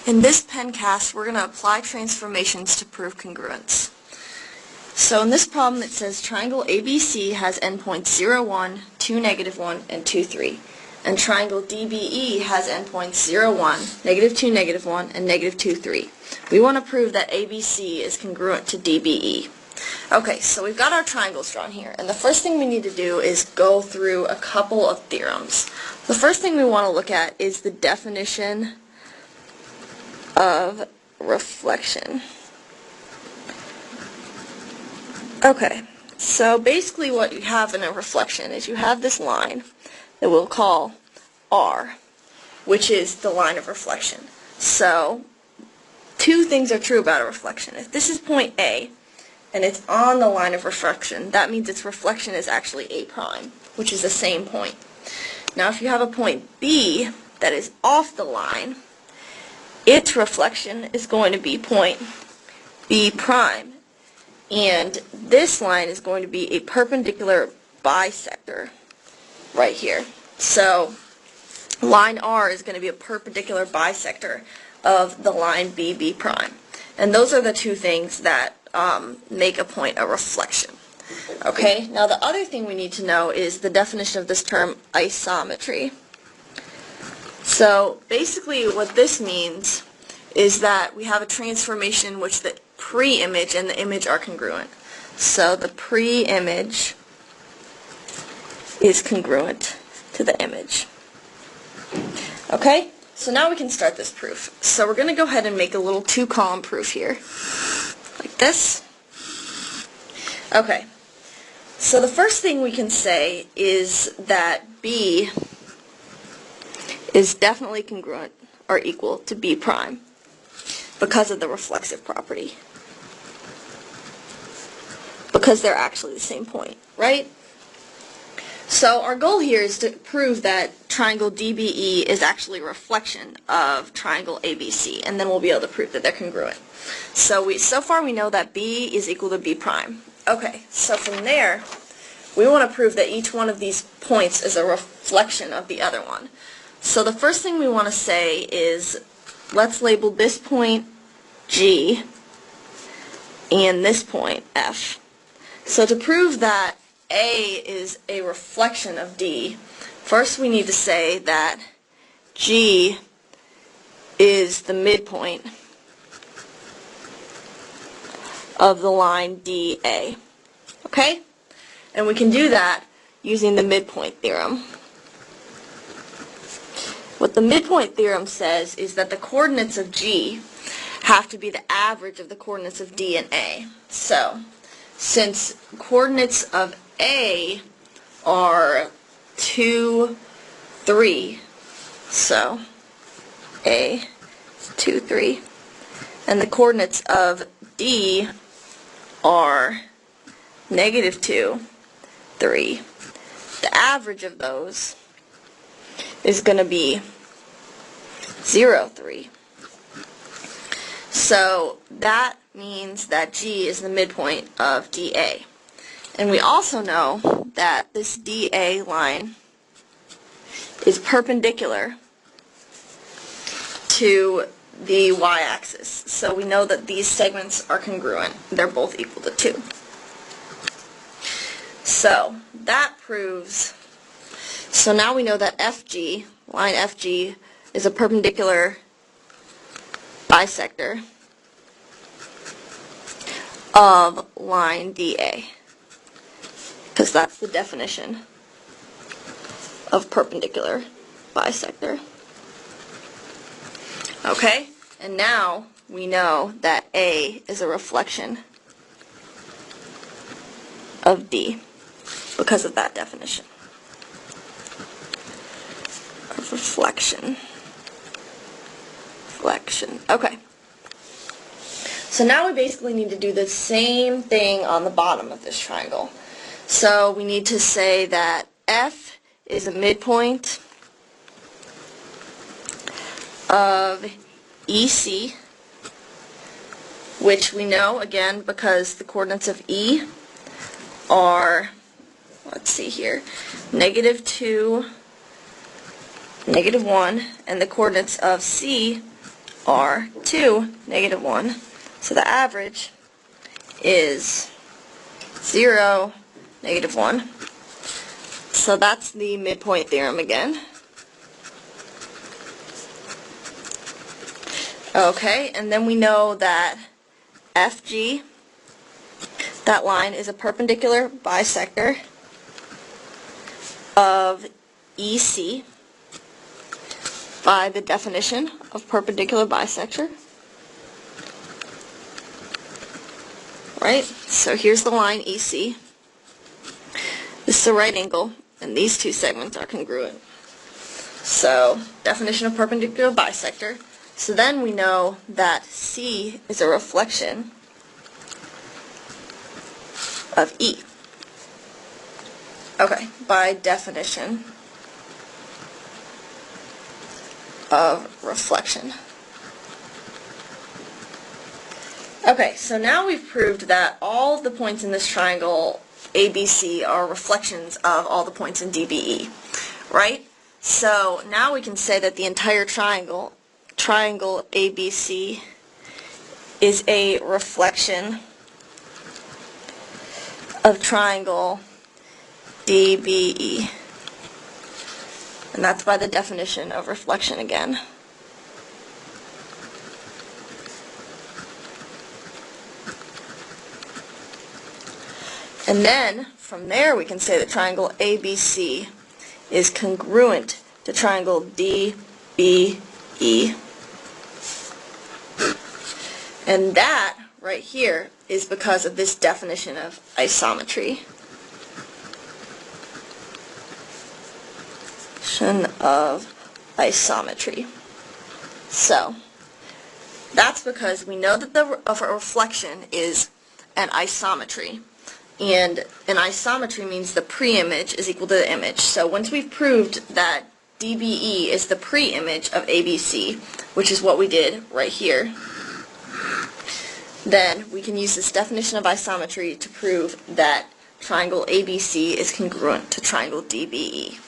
In this pencast, we're going to apply transformations to prove congruence. So in this problem it says triangle ABC has endpoints 0, 1, 2, -1, and 2, 3. And triangle DBE has endpoints 0, 1, -2, -1, and -2, 3. We want to prove that ABC is congruent to DBE. Okay, so we've got our triangles drawn here, and the first thing we need to do is go through a couple of theorems. The first thing we want to look at is the definition of reflection. Okay, so basically what you have in a reflection is you have this line that we'll call R, which is the line of reflection. So, two things are true about a reflection. If this is point A, and it's on the line of reflection, that means its reflection is actually A prime, which is the same point. Now if you have a point B that is off the line, its reflection is going to be point B prime, and this line is going to be a perpendicular bisector right here. So line R is going to be a perpendicular bisector of the line B prime. And those are the two things that make a point a reflection. Okay, now the other thing we need to know is the definition of this term isometry. So basically what this means is that we have a transformation in which the pre-image and the image are congruent. So the pre-image is congruent to the image. Okay, so now we can start this proof. So we're going to go ahead and make a little two-column proof here, like this. Okay, so the first thing we can say is that B is definitely congruent or equal to B prime because of the reflexive property. Because they're actually the same point, right? So our goal here is to prove that triangle DBE is actually a reflection of triangle ABC, and then we'll be able to prove that they're congruent. So far we know that B is equal to B prime. Okay, so from there, we want to prove that each one of these points is a reflection of the other one. So the first thing we want to say is, let's label this point G and this point F. So to prove that A is a reflection of D, first we need to say that G is the midpoint of the line DA. Okay? And we can do that using the midpoint theorem. What the midpoint theorem says is that the coordinates of G have to be the average of the coordinates of D and A. So, since coordinates of A are 2, 3, so A is 2, 3, and the coordinates of D are -2, 3, the average of those is going to be 0, 3. So that means that G is the midpoint of DA. And we also know that this DA line is perpendicular to the y-axis. So we know that these segments are congruent. They're both equal to 2. So that proves, so now we know that FG, line FG, is a perpendicular bisector of line DA, because that's the definition of perpendicular bisector. Okay, and now we know that A is a reflection of D because of that definition of reflection. Okay. So now we basically need to do the same thing on the bottom of this triangle. So we need to say that F is a midpoint of EC, which we know, again, because the coordinates of E are, let's see here, -2, -1, and the coordinates of C R 2, negative 1. So the average is 0, negative 1. So that's the midpoint theorem again. Okay, and then we know that FG, that line, is a perpendicular bisector of EC by the definition of perpendicular bisector. Right? So here's the line EC. This is a right angle, and these two segments are congruent. So, definition of perpendicular bisector. So then we know that C is a reflection of E. Okay, by definition of reflection. Okay, so now we've proved that all the points in this triangle ABC are reflections of all the points in DBE, right? So now we can say that the entire triangle ABC, is a reflection of triangle DBE. And that's by the definition of reflection again. And then, from there, we can say that triangle ABC is congruent to triangle DBE. And that, right here, is because of this definition of isometry. So, that's because we know that a reflection is an isometry. And an isometry means the pre-image is equal to the image. So once we've proved that DBE is the pre-image of ABC, which is what we did right here, then we can use this definition of isometry to prove that triangle ABC is congruent to triangle DBE.